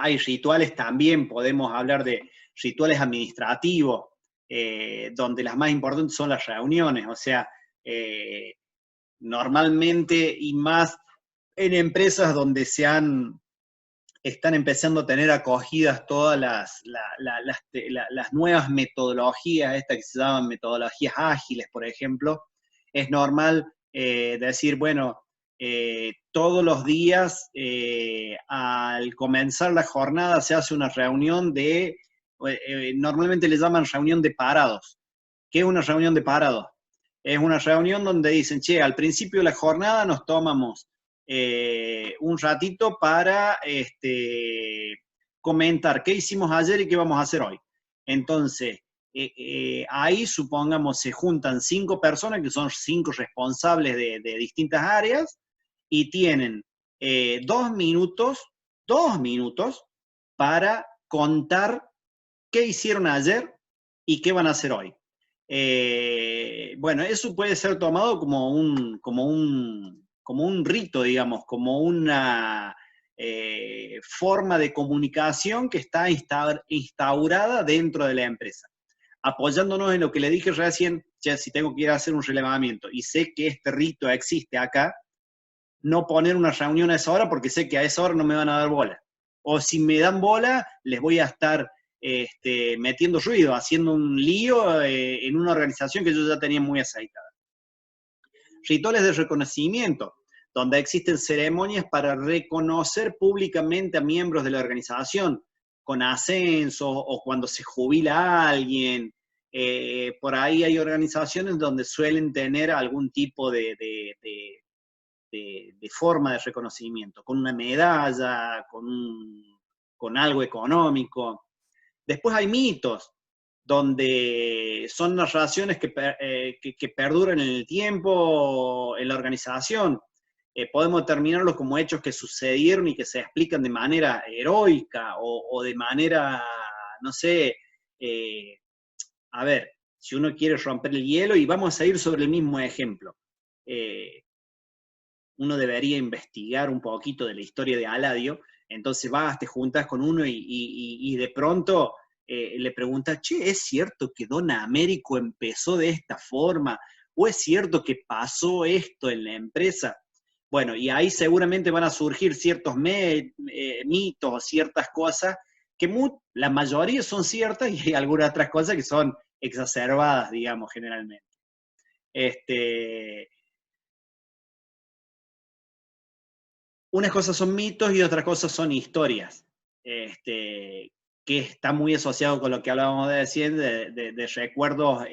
hay rituales también, podemos hablar de rituales administrativos, donde las más importantes son las reuniones, o sea, normalmente y más en empresas donde están empezando a tener acogidas todas las nuevas metodologías, estas que se llaman metodologías ágiles, por ejemplo, es normal decir, bueno, todos los días al comenzar la jornada se hace una reunión normalmente le llaman reunión de parados. ¿Qué es una reunión de parados? Es una reunión donde dicen, che, al principio de la jornada nos tomamos un ratito para comentar qué hicimos ayer y qué vamos a hacer hoy. Entonces, ahí supongamos se juntan 5 personas que son 5 responsables de distintas áreas y tienen 2 minutos para contar qué hicieron ayer y qué van a hacer hoy. Bueno, eso puede ser tomado como un rito, digamos, como una forma de comunicación que está instaurada dentro de la empresa. Apoyándonos en lo que le dije recién, ya si tengo que ir a hacer un relevamiento y sé que este rito existe acá, no poner una reunión a esa hora porque sé que a esa hora no me van a dar bola. O si me dan bola, les voy a estar metiendo ruido, haciendo un lío en una organización que yo ya tenía muy aceitada. Rituales de reconocimiento, donde existen ceremonias para reconocer públicamente a miembros de la organización, con ascensos o cuando se jubila alguien. Por ahí hay organizaciones donde suelen tener algún tipo de forma de reconocimiento, con una medalla, con algo económico. Después hay mitos, donde son narraciones que perduran en el tiempo en la organización. Podemos determinarlos como hechos que sucedieron y que se explican de manera heroica o de manera, no sé, a ver, si uno quiere romper el hielo, y vamos a ir sobre el mismo ejemplo. Uno debería investigar un poquito de la historia de Aladio, entonces vas, te juntas con uno y de pronto le preguntas, che, ¿es cierto que Don Américo empezó de esta forma? ¿O es cierto que pasó esto en la empresa? Bueno, y ahí seguramente van a surgir ciertos mitos o ciertas cosas que la mayoría son ciertas y hay algunas otras cosas que son exacerbadas, digamos, generalmente. Unas cosas son mitos y otras cosas son historias, que está muy asociado con lo que hablábamos de decir, de recuerdos,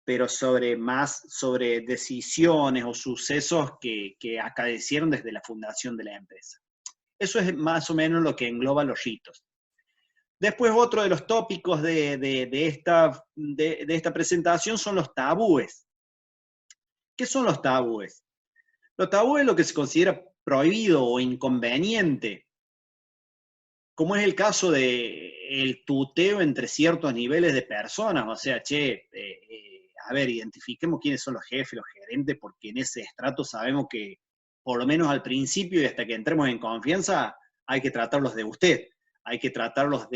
pero más sobre decisiones o sucesos que acaecieron desde la fundación de la empresa. Eso es más o menos lo que engloba los ritos. Después otro de los tópicos de esta presentación son los tabúes. ¿Qué son los tabúes? Los tabúes es lo que se considera prohibido o inconveniente, como es el caso del tuteo entre ciertos niveles de personas, o sea, che, a ver, identifiquemos quiénes son los jefes, los gerentes, porque en ese estrato sabemos que, por lo menos al principio y hasta que entremos en confianza, hay que tratarlos de usted, hay que tratarlos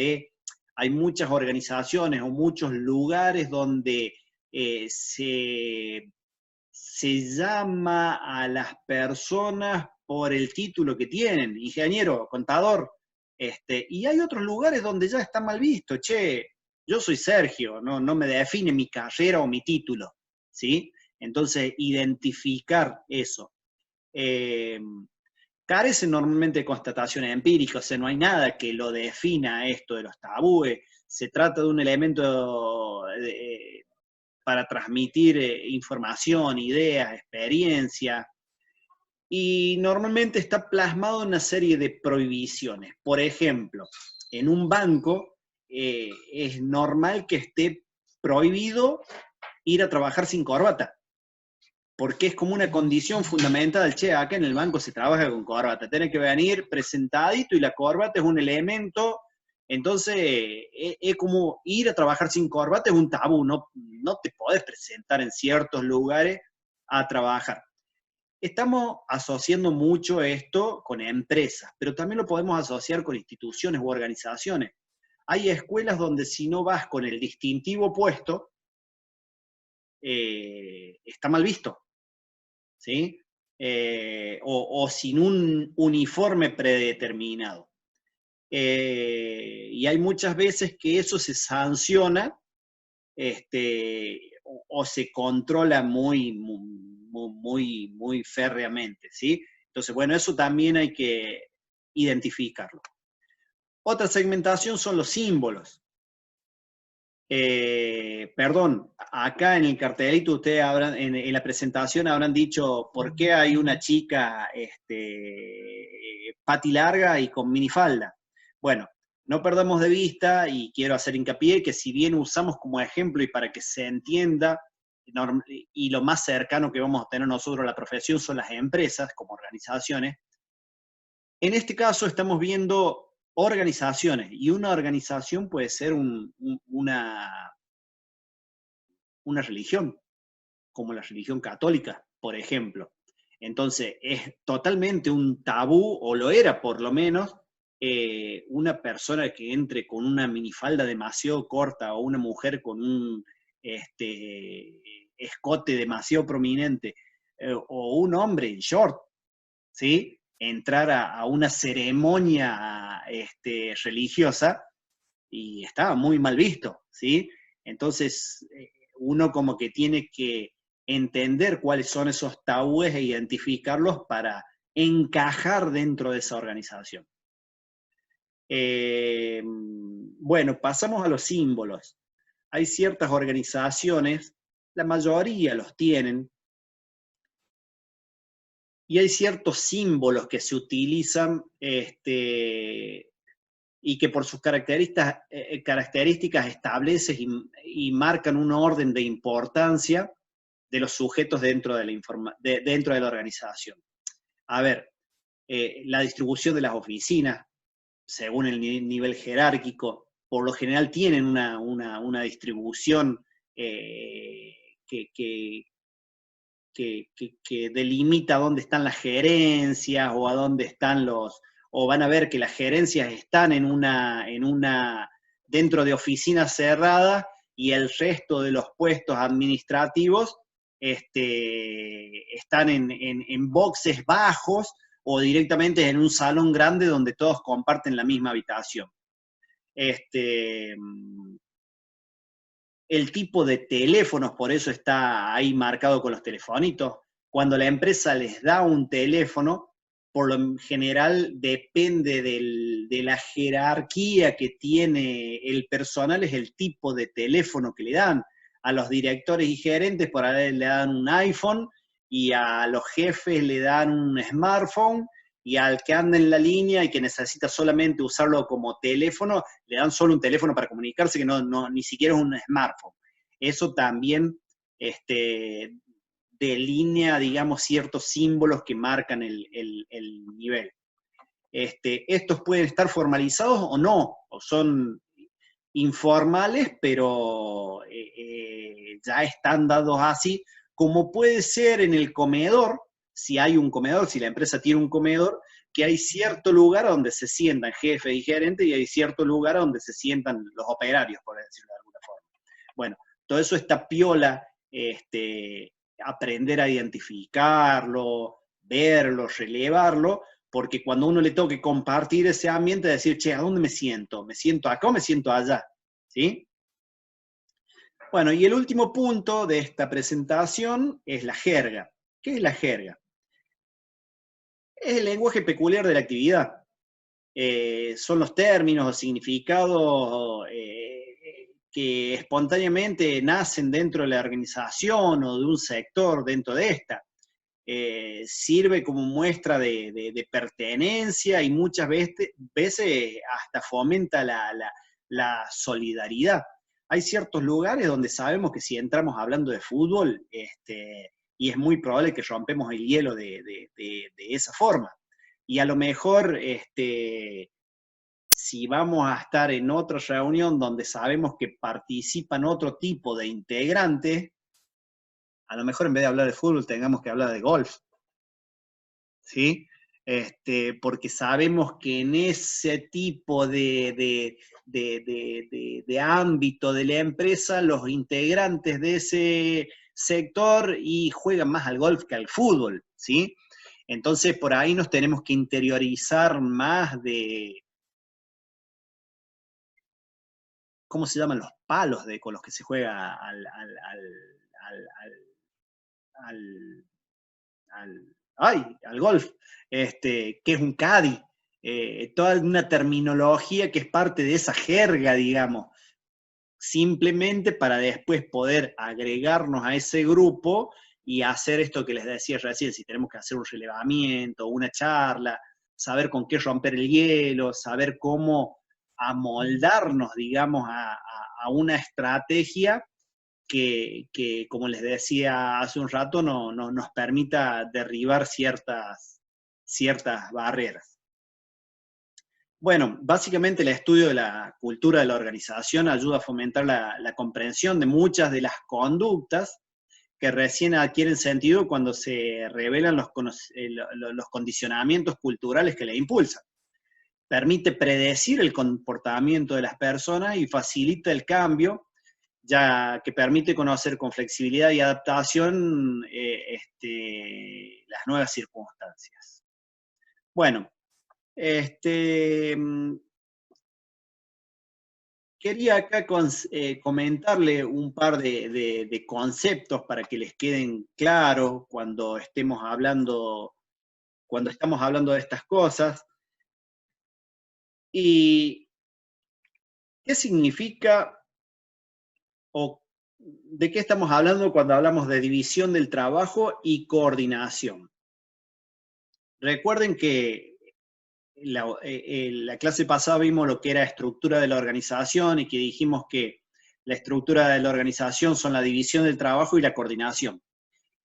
hay muchas organizaciones o muchos lugares donde se llama a las personas por el título que tienen, ingeniero, contador, y hay otros lugares donde ya está mal visto, che, yo soy Sergio, no me define mi carrera o mi título, ¿sí? Entonces, identificar eso. Carece normalmente de constataciones empíricas, o sea, no hay nada que lo defina esto de los tabúes, se trata de un elemento para transmitir información, ideas, experiencia, y normalmente está plasmado en una serie de prohibiciones. Por ejemplo, en un banco es normal que esté prohibido ir a trabajar sin corbata, porque es como una condición fundamental, che, acá en el banco se trabaja con corbata, tenés que venir presentadito y la corbata es un elemento. Entonces, es como ir a trabajar sin corbata es un tabú, no te podés presentar en ciertos lugares a trabajar. Estamos asociando mucho esto con empresas, pero también lo podemos asociar con instituciones u organizaciones. Hay escuelas donde si no vas con el distintivo puesto, está mal visto, ¿sí? O sin un uniforme predeterminado. Y hay muchas veces que eso se sanciona o se controla muy férreamente, ¿sí? Entonces, bueno, eso también hay que identificarlo. Otra segmentación son los símbolos. Perdón, acá en el cartelito ustedes habrán, en la presentación habrán dicho por qué hay una chica pati larga y con minifalda. Bueno, no perdamos de vista, y quiero hacer hincapié, que si bien usamos como ejemplo y para que se entienda, y lo más cercano que vamos a tener nosotros a la profesión son las empresas como organizaciones, en este caso estamos viendo organizaciones, y una organización puede ser una religión, como la religión católica, por ejemplo. Entonces, es totalmente un tabú, o lo era por lo menos, una persona que entre con una minifalda demasiado corta, o una mujer con un escote demasiado prominente, o un hombre en short, ¿sí? Entrar a una ceremonia religiosa, y estaba muy mal visto, ¿sí? Entonces, uno como que tiene que entender cuáles son esos tabúes e identificarlos para encajar dentro de esa organización. Bueno, pasamos a los símbolos. Hay ciertas organizaciones, la mayoría los tienen, y hay ciertos símbolos que se utilizan y que por sus características establecen y marcan un orden de importancia de los sujetos dentro de la organización. A ver, la distribución de las oficinas, según el nivel jerárquico, por lo general tienen una distribución que delimita dónde están las gerencias, o a dónde están o van a ver que las gerencias están dentro de oficinas cerradas, y el resto de los puestos administrativos están en boxes bajos, o directamente en un salón grande donde todos comparten la misma habitación. El tipo de teléfonos, por eso está ahí marcado con los telefonitos. Cuando la empresa les da un teléfono, por lo general depende de la jerarquía que tiene el personal, es el tipo de teléfono que le dan. A los directores y gerentes por ahí le dan un iPhone, y a los jefes le dan un smartphone, y al que anda en la línea y que necesita solamente usarlo como teléfono, le dan solo un teléfono para comunicarse, que ni siquiera es un smartphone. Eso también delinea, digamos, ciertos símbolos que marcan el nivel. Estos pueden estar formalizados o no, o son informales, pero ya están dados así, como puede ser en el comedor, si hay un comedor, si la empresa tiene un comedor, que hay cierto lugar donde se sientan jefes y gerentes, y hay cierto lugar donde se sientan los operarios, por decirlo de alguna forma. Bueno, todo eso está piola, aprender a identificarlo, verlo, relevarlo, porque cuando uno le toque compartir ese ambiente, decir, che, ¿a dónde me siento? ¿Me siento acá o me siento allá? ¿Sí? Bueno, y el último punto de esta presentación es la jerga. ¿Qué es la jerga? Es el lenguaje peculiar de la actividad. Son los términos o significados que espontáneamente nacen dentro de la organización o de un sector dentro de esta. Sirve como muestra de pertenencia, y muchas veces hasta fomenta la solidaridad. Hay ciertos lugares donde sabemos que si entramos hablando de fútbol, y es muy probable que rompemos el hielo de esa forma. Y a lo mejor, si vamos a estar en otra reunión donde sabemos que participan otro tipo de integrantes, a lo mejor en vez de hablar de fútbol tengamos que hablar de golf, ¿sí? Porque sabemos que en ese tipo de ámbito de la empresa, los integrantes de ese sector y juegan más al golf que al fútbol, ¿sí? Entonces, por ahí nos tenemos que interiorizar más de, ¿cómo se llaman los palos con los que se juega al, al, al golf, que es un caddy, toda una terminología que es parte de esa jerga, digamos, simplemente para después poder agregarnos a ese grupo y hacer esto que les decía recién, si tenemos que hacer un relevamiento, una charla, saber con qué romper el hielo, saber cómo amoldarnos, digamos, a una estrategia que, como les decía hace un rato, nos permita derribar ciertas barreras. Bueno, básicamente el estudio de la cultura de la organización ayuda a fomentar la comprensión de muchas de las conductas que recién adquieren sentido cuando se revelan los condicionamientos culturales que le impulsan. Permite predecir el comportamiento de las personas y facilita el cambio, ya que permite conocer con flexibilidad y adaptación las nuevas circunstancias. Bueno, quería acá comentarle un par de conceptos para que les queden claros cuando estamos hablando de estas cosas. ¿Y qué significa o de qué estamos hablando cuando hablamos de división del trabajo y coordinación? Recuerden que la clase pasada vimos lo que era estructura de la organización y que dijimos que la estructura de la organización son la división del trabajo y la coordinación.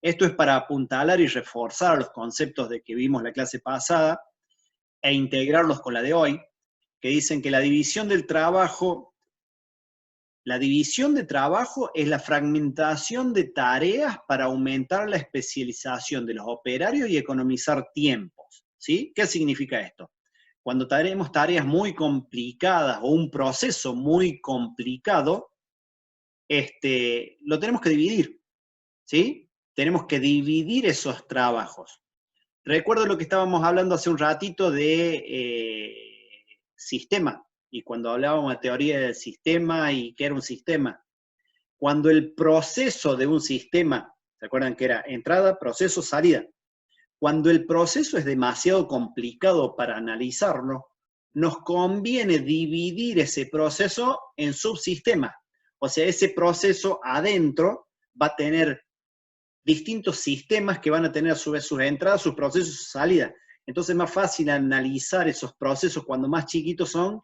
Esto es para apuntalar y reforzar los conceptos de que vimos la clase pasada e integrarlos con la de hoy, que dicen que la división de trabajo es la fragmentación de tareas para aumentar la especialización de los operarios y economizar tiempos, ¿sí? ¿Qué significa esto? Cuando tenemos tareas muy complicadas o un proceso muy complicado, lo tenemos que dividir, ¿sí? Tenemos que dividir esos trabajos. Recuerdo lo que estábamos hablando hace un ratito de sistema, y cuando hablábamos de teoría del sistema y qué era un sistema. Cuando el proceso de un sistema, ¿se acuerdan que era entrada, proceso, salida? Cuando el proceso es demasiado complicado para analizarlo, nos conviene dividir ese proceso en subsistemas. O sea, ese proceso adentro va a tener distintos sistemas que van a tener a su vez sus entradas, sus procesos, sus salidas. Entonces es más fácil analizar esos procesos cuando más chiquitos son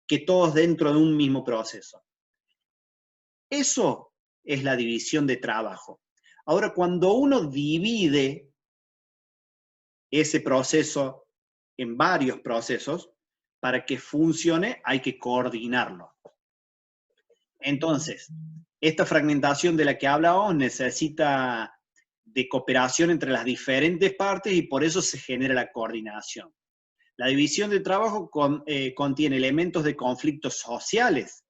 que todos dentro de un mismo proceso. Eso es la división de trabajo. Ahora, cuando uno divide ese proceso en varios procesos, para que funcione hay que coordinarlo. Entonces, esta fragmentación de la que hablábamos necesita de cooperación entre las diferentes partes y por eso se genera la coordinación. La división de trabajo contiene elementos de conflictos sociales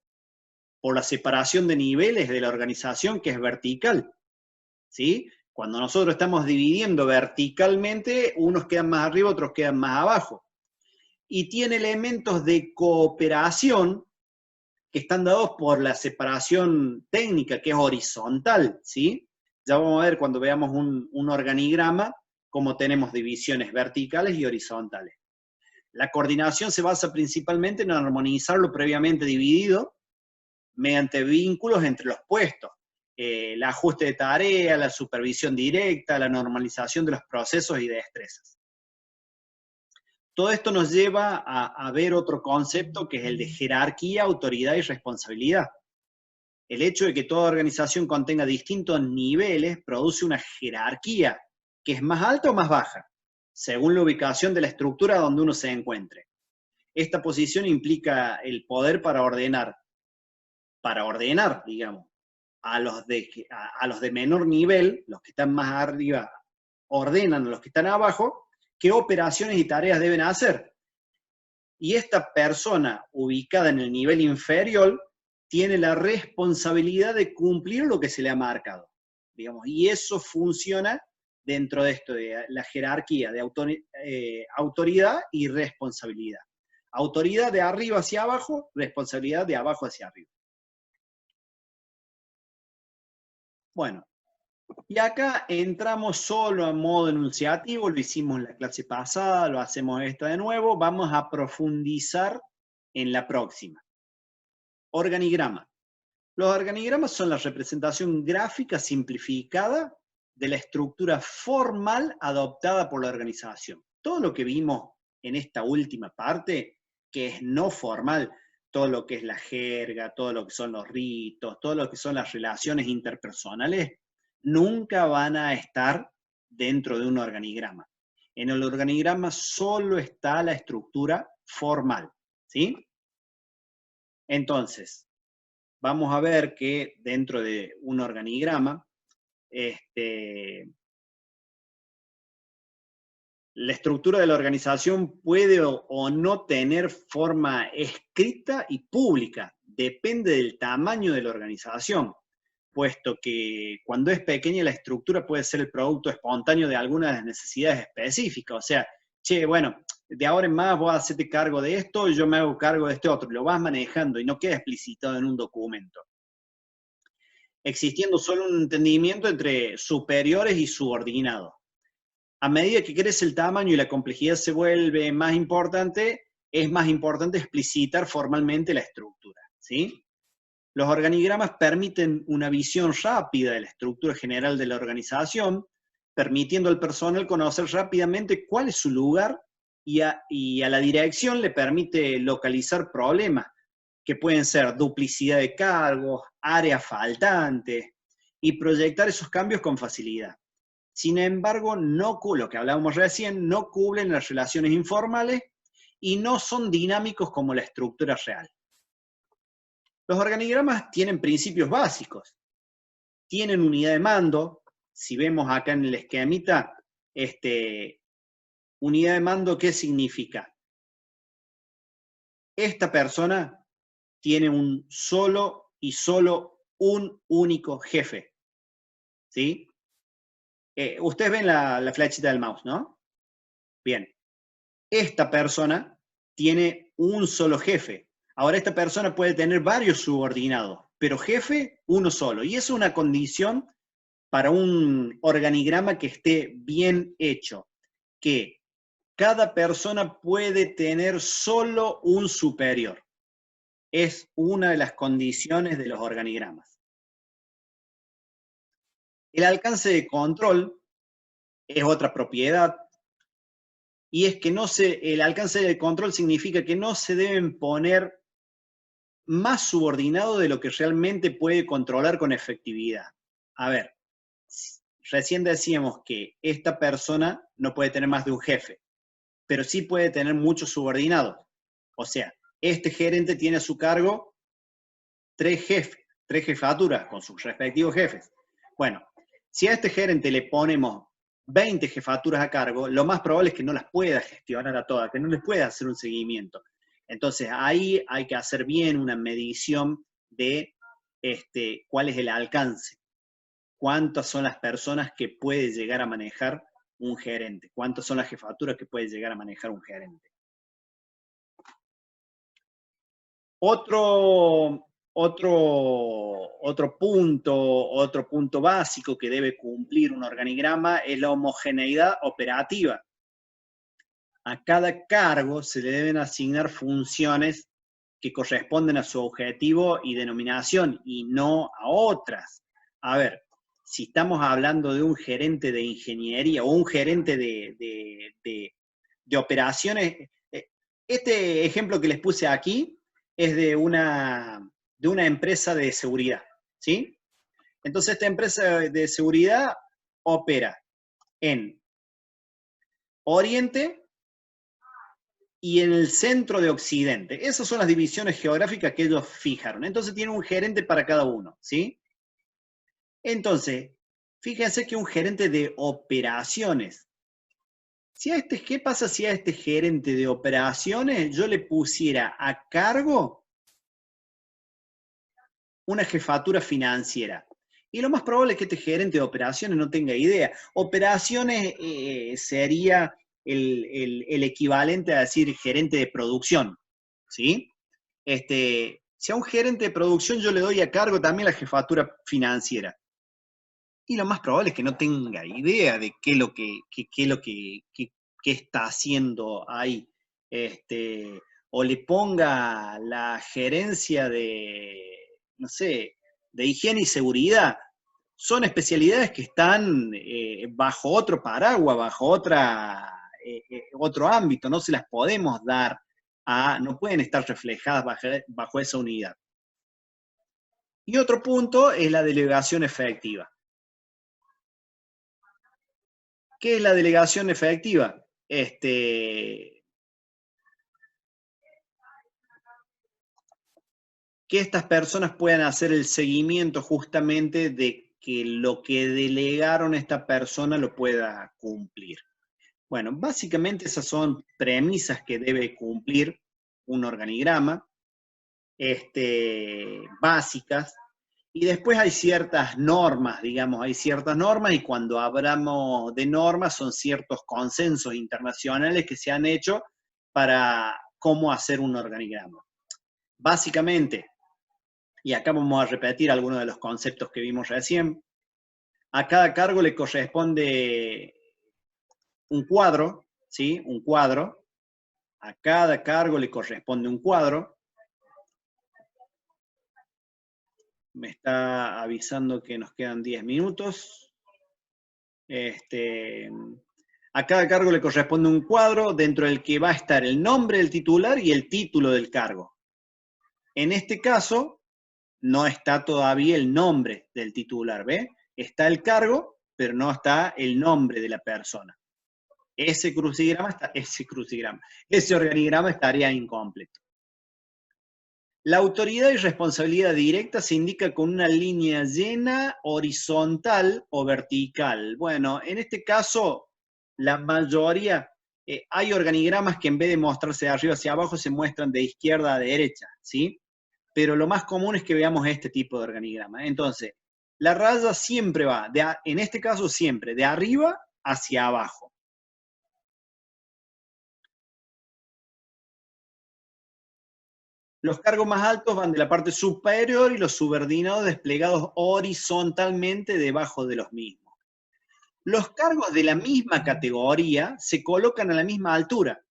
por la separación de niveles de la organización que es vertical, ¿sí? Cuando nosotros estamos dividiendo verticalmente, unos quedan más arriba, otros quedan más abajo. Y tiene elementos de cooperación que están dados por la separación técnica, que es horizontal, ¿sí? Ya vamos a ver cuando veamos un organigrama cómo tenemos divisiones verticales y horizontales. La coordinación se basa principalmente en armonizar lo previamente dividido mediante vínculos entre los puestos. El ajuste de tarea, la supervisión directa, la normalización de los procesos y de destrezas. Todo esto nos lleva a ver otro concepto que es el de jerarquía, autoridad y responsabilidad. El hecho de que toda organización contenga distintos niveles produce una jerarquía que es más alta o más baja, según la ubicación de la estructura donde uno se encuentre. Esta posición implica el poder para ordenar, digamos, a los de menor nivel, los que están más arriba ordenan a los que están abajo, qué operaciones y tareas deben hacer. Y esta persona ubicada en el nivel inferior tiene la responsabilidad de cumplir lo que se le ha marcado, digamos, y eso funciona dentro de esto, de la jerarquía de autoridad y responsabilidad. Autoridad de arriba hacia abajo, responsabilidad de abajo hacia arriba. Bueno, y acá entramos solo a modo enunciativo, lo hicimos en la clase pasada, lo hacemos esta de nuevo, vamos a profundizar en la próxima. Organigrama. Los organigramas son la representación gráfica simplificada de la estructura formal adoptada por la organización. Todo lo que vimos en esta última parte, que es no formal, todo lo que es la jerga, todo lo que son los ritos, todo lo que son las relaciones interpersonales, nunca van a estar dentro de un organigrama. En el organigrama solo está la estructura formal, ¿sí? Entonces, vamos a ver que dentro de un organigrama, la estructura de la organización puede o no tener forma escrita y pública, depende del tamaño de la organización, puesto que cuando es pequeña la estructura puede ser el producto espontáneo de algunas de las necesidades específicas, o sea, che, bueno, de ahora en más vos hacerte cargo de esto y yo me hago cargo de este otro, lo vas manejando y no queda explicitado en un documento. Existiendo solo un entendimiento entre superiores y subordinados. A medida que crece el tamaño y la complejidad se vuelve más importante, es más importante explicitar formalmente la estructura, ¿sí? Los organigramas permiten una visión rápida de la estructura general de la organización, permitiendo al personal conocer rápidamente cuál es su lugar y a la dirección le permite localizar problemas, que pueden ser duplicidad de cargos, áreas faltantes, y proyectar esos cambios con facilidad. Sin embargo, no, lo que hablábamos recién, no cubren las relaciones informales y no son dinámicos como la estructura real. Los organigramas tienen principios básicos. Tienen unidad de mando. Si vemos acá en el esquemita, unidad de mando, ¿qué significa? Esta persona tiene un solo un único jefe. ¿Sí? Ustedes ven la flechita del mouse, ¿no? Bien. Esta persona tiene un solo jefe. Ahora esta persona puede tener varios subordinados, pero jefe, uno solo. Y eso es una condición para un organigrama que esté bien hecho, que cada persona puede tener solo un superior. Es una de las condiciones de los organigramas. El alcance de control es otra propiedad, y es que el alcance de control significa que no se deben poner más subordinados de lo que realmente puede controlar con efectividad. A ver, recién decíamos que esta persona no puede tener más de un jefe, pero sí puede tener muchos subordinados. O sea, este gerente tiene a su cargo 3 jefes, 3 jefaturas con sus respectivos jefes. Bueno, si a este gerente le ponemos 20 jefaturas a cargo, lo más probable es que no las pueda gestionar a todas, que no les pueda hacer un seguimiento. Entonces ahí hay que hacer bien una medición de cuál es el alcance, cuántas son las personas que puede llegar a manejar un gerente, cuántas son las jefaturas que puede llegar a manejar un gerente. Otro punto básico que debe cumplir un organigrama es la homogeneidad operativa. A cada cargo se le deben asignar funciones que corresponden a su objetivo y denominación y no a otras. A ver, si estamos hablando de un gerente de ingeniería o un gerente de operaciones, este ejemplo que les puse aquí es de una empresa de seguridad, ¿sí? Entonces esta empresa de seguridad opera en Oriente y en el centro de Occidente. Esas son las divisiones geográficas que ellos fijaron. Entonces tiene un gerente para cada uno, ¿sí? Entonces, fíjense que un gerente de operaciones ¿Qué pasa si a este gerente de operaciones yo le pusiera a cargo una jefatura financiera? Y lo más probable es que este gerente de operaciones no tenga idea. Operaciones sería el equivalente a decir gerente de producción, ¿sí? Si a un gerente de producción yo le doy a cargo también la jefatura financiera, y lo más probable es que no tenga idea de qué es lo que está haciendo ahí. O le ponga la gerencia de, no sé, de higiene y seguridad. Son especialidades que están bajo otro paraguas, bajo otro ámbito, no se las podemos dar no pueden estar reflejadas bajo esa unidad. Y otro punto es la delegación efectiva. ¿Qué es la delegación efectiva? Que estas personas puedan hacer el seguimiento justamente de que lo que delegaron esta persona lo pueda cumplir. Bueno, básicamente esas son premisas que debe cumplir un organigrama, básicas, y después hay ciertas normas, digamos, hay ciertas normas, y cuando hablamos de normas son ciertos consensos internacionales que se han hecho para cómo hacer un organigrama. Básicamente, y acá vamos a repetir algunos de los conceptos que vimos recién, a cada cargo le corresponde un cuadro, ¿sí? Un cuadro. A cada cargo le corresponde un cuadro. Me está avisando que nos quedan 10 minutos. A cada cargo le corresponde un cuadro dentro del que va a estar el nombre del titular y el título del cargo. En este caso, no está todavía el nombre del titular, ¿ve? Está el cargo, pero no está el nombre de la persona. Ese organigrama estaría incompleto. La autoridad y responsabilidad directa se indica con una línea llena, horizontal o vertical. Bueno, en este caso, la mayoría, hay organigramas que en vez de mostrarse de arriba hacia abajo, se muestran de izquierda a derecha, ¿sí? Pero lo más común es que veamos este tipo de organigrama. Entonces, la raya siempre va, en este caso siempre, de arriba hacia abajo. Los cargos más altos van de la parte superior y los subordinados desplegados horizontalmente debajo de los mismos. Los cargos de la misma categoría se colocan a la misma altura.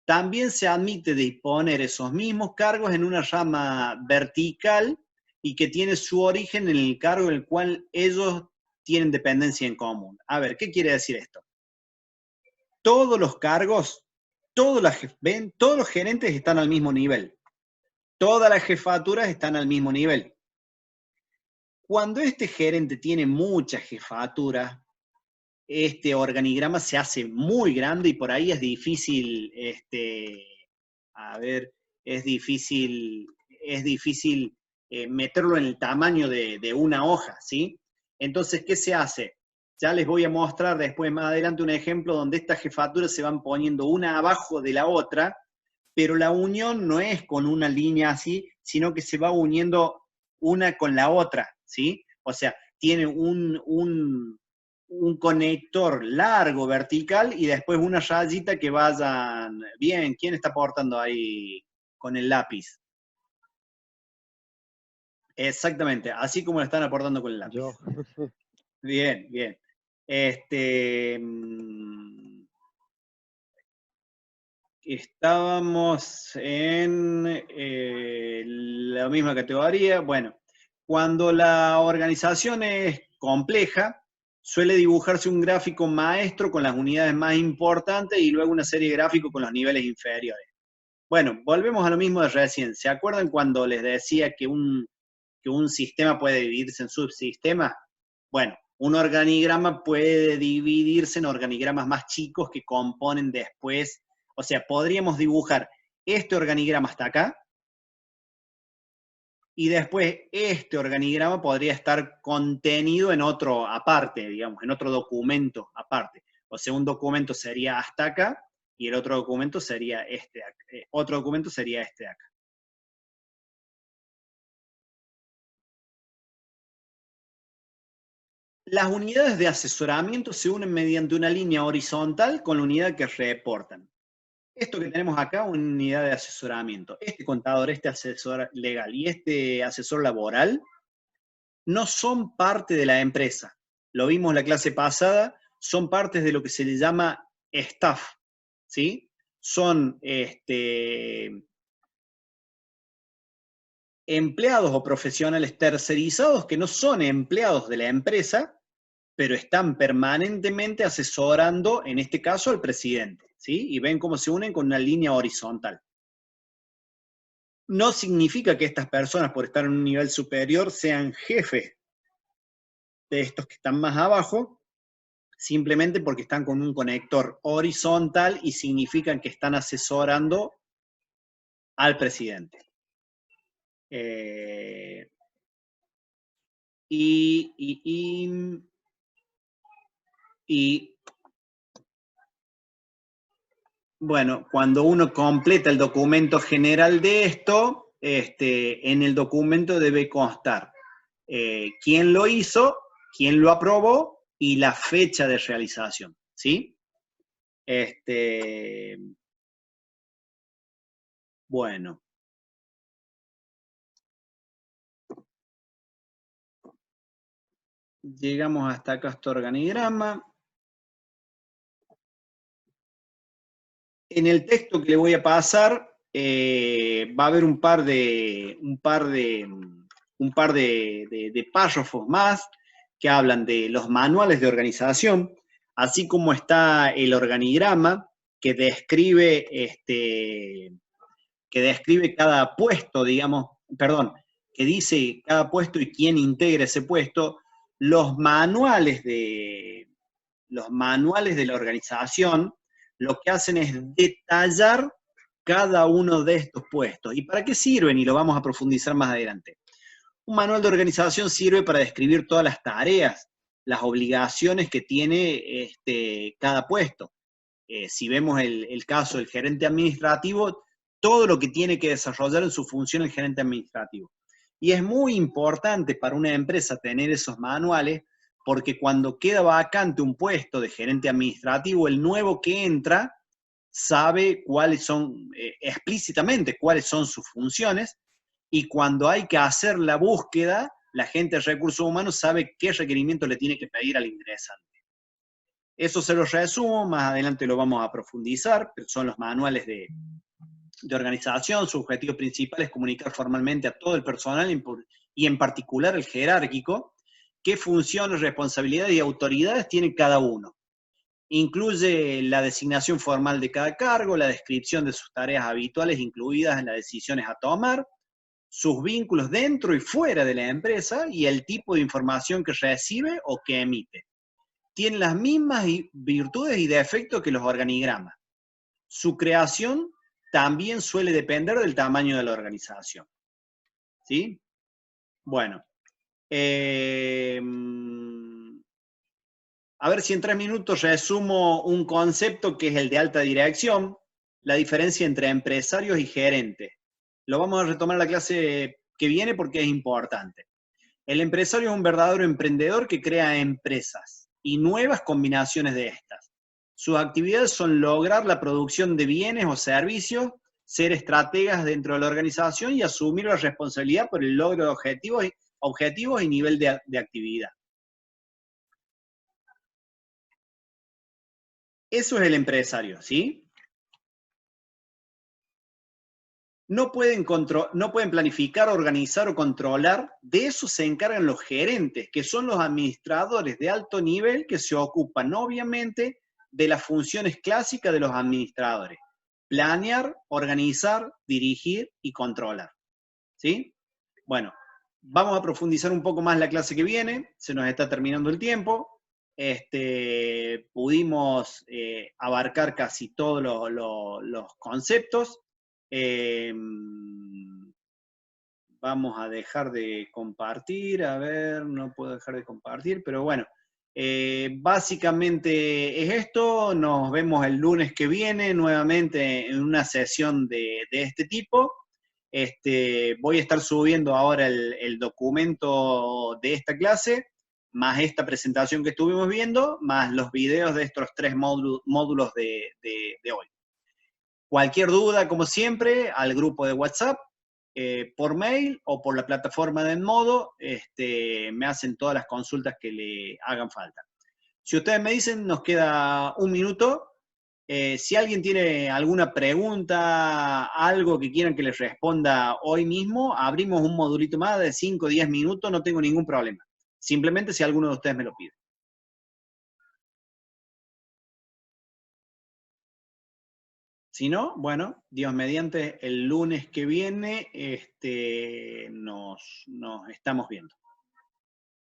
También se admite disponer esos mismos cargos en una rama vertical y que tiene su origen en el cargo en el cual ellos tienen dependencia en común. A ver, ¿qué quiere decir esto? Todos los cargos, todos los gerentes están al mismo nivel. Todas las jefaturas están al mismo nivel. Cuando este gerente tiene muchas jefaturas, este organigrama se hace muy grande y por ahí es difícil, meterlo en el tamaño de una hoja, ¿sí? Entonces, ¿qué se hace? Ya les voy a mostrar después más adelante un ejemplo donde estas jefaturas se van poniendo una abajo de la otra, pero la unión no es con una línea así, sino que se va uniendo una con la otra, ¿sí? O sea, tiene un conector largo vertical y después una rayita que vayan bien. ¿Quién está aportando ahí con el lápiz? Exactamente, así como lo están aportando con el lápiz. Yo. Bien, bien. Estábamos en la misma categoría. Bueno, cuando la organización es compleja, suele dibujarse un gráfico maestro con las unidades más importantes y luego una serie de gráficos con los niveles inferiores. Bueno, volvemos a lo mismo de recién. ¿Se acuerdan cuando les decía que un sistema puede dividirse en subsistemas? Bueno, un organigrama puede dividirse en organigramas más chicos que componen después. O sea, podríamos dibujar este organigrama hasta acá, y después este organigrama podría estar contenido en otro aparte, digamos, en otro documento aparte. O sea, un documento sería hasta acá y el otro documento sería este de acá. Otro documento sería este de acá. Las unidades de asesoramiento se unen mediante una línea horizontal con la unidad que reportan. Esto que tenemos acá, una unidad de asesoramiento. Este contador, este asesor legal y este asesor laboral no son parte de la empresa. Lo vimos en la clase pasada, son partes de lo que se le llama staff, ¿sí? Son empleados o profesionales tercerizados que no son empleados de la empresa, pero están permanentemente asesorando, en este caso, al presidente, ¿sí? Y ven cómo se unen con una línea horizontal. No significa que estas personas, por estar en un nivel superior, sean jefes de estos que están más abajo, simplemente porque están con un conector horizontal y significan que están asesorando al presidente. Y bueno, cuando uno completa el documento general de esto, en el documento debe constar quién lo hizo, quién lo aprobó y la fecha de realización, ¿sí? Bueno. Llegamos hasta acá, este organigrama. En el texto que le voy a pasar, va a haber un par de párrafos más que hablan de los manuales de organización, así como está el organigrama que describe, cada puesto, digamos, perdón, que dice cada puesto y quién integra ese puesto. Los manuales de la organización lo que hacen es detallar cada uno de estos puestos. ¿Y para qué sirven? Y lo vamos a profundizar más adelante. Un manual de organización sirve para describir todas las tareas, las obligaciones que tiene cada puesto. Si vemos el caso del gerente administrativo, todo lo que tiene que desarrollar en su función el gerente administrativo. Y es muy importante para una empresa tener esos manuales, porque cuando queda vacante un puesto de gerente administrativo, el nuevo que entra sabe cuáles son, explícitamente cuáles son sus funciones, y cuando hay que hacer la búsqueda, la gente de recursos humanos sabe qué requerimiento le tiene que pedir al ingresante. Eso se los resumo, más adelante lo vamos a profundizar, pero son los manuales de organización. Su objetivo principal es comunicar formalmente a todo el personal y en particular el jerárquico qué funciones, responsabilidades y autoridades tiene cada uno. Incluye la designación formal de cada cargo, la descripción de sus tareas habituales incluidas en las decisiones a tomar, sus vínculos dentro y fuera de la empresa y el tipo de información que recibe o que emite. Tiene las mismas virtudes y defectos que los organigramas. Su creación también suele depender del tamaño de la organización. ¿Sí? Bueno. A ver si en 3 minutos resumo un concepto que es el de alta dirección, la diferencia entre empresarios y gerentes. Lo vamos a retomar en la clase que viene porque es importante. El empresario es un verdadero emprendedor que crea empresas y nuevas combinaciones de estas. Sus actividades son lograr la producción de bienes o servicios, ser estrategas dentro de la organización y asumir la responsabilidad por el logro de objetivos y nivel de actividad. Eso es el empresario, ¿sí? No pueden planificar, organizar o controlar. De eso se encargan los gerentes, que son los administradores de alto nivel que se ocupan, obviamente, de las funciones clásicas de los administradores: planear, organizar, dirigir y controlar. ¿Sí? Bueno, vamos a profundizar un poco más la clase que viene. Se nos está terminando el tiempo. Pudimos abarcar casi todos los conceptos. Vamos a dejar de compartir, a ver, no puedo dejar de compartir, pero bueno, Básicamente es esto, nos vemos el lunes que viene nuevamente en una sesión de este tipo. Voy a estar subiendo ahora el documento de esta clase, más esta presentación que estuvimos viendo, más los videos de estos 3 módulos de hoy. Cualquier duda, como siempre, al grupo de WhatsApp, por mail o por la plataforma de Enmodo, me hacen todas las consultas que le hagan falta. Si ustedes me dicen, nos queda un minuto. Si alguien tiene alguna pregunta, algo que quieran que les responda hoy mismo, abrimos un modulito más de 5 o 10 minutos, no tengo ningún problema. Simplemente si alguno de ustedes me lo pide. Si no, bueno, Dios mediante, el lunes que viene nos estamos viendo.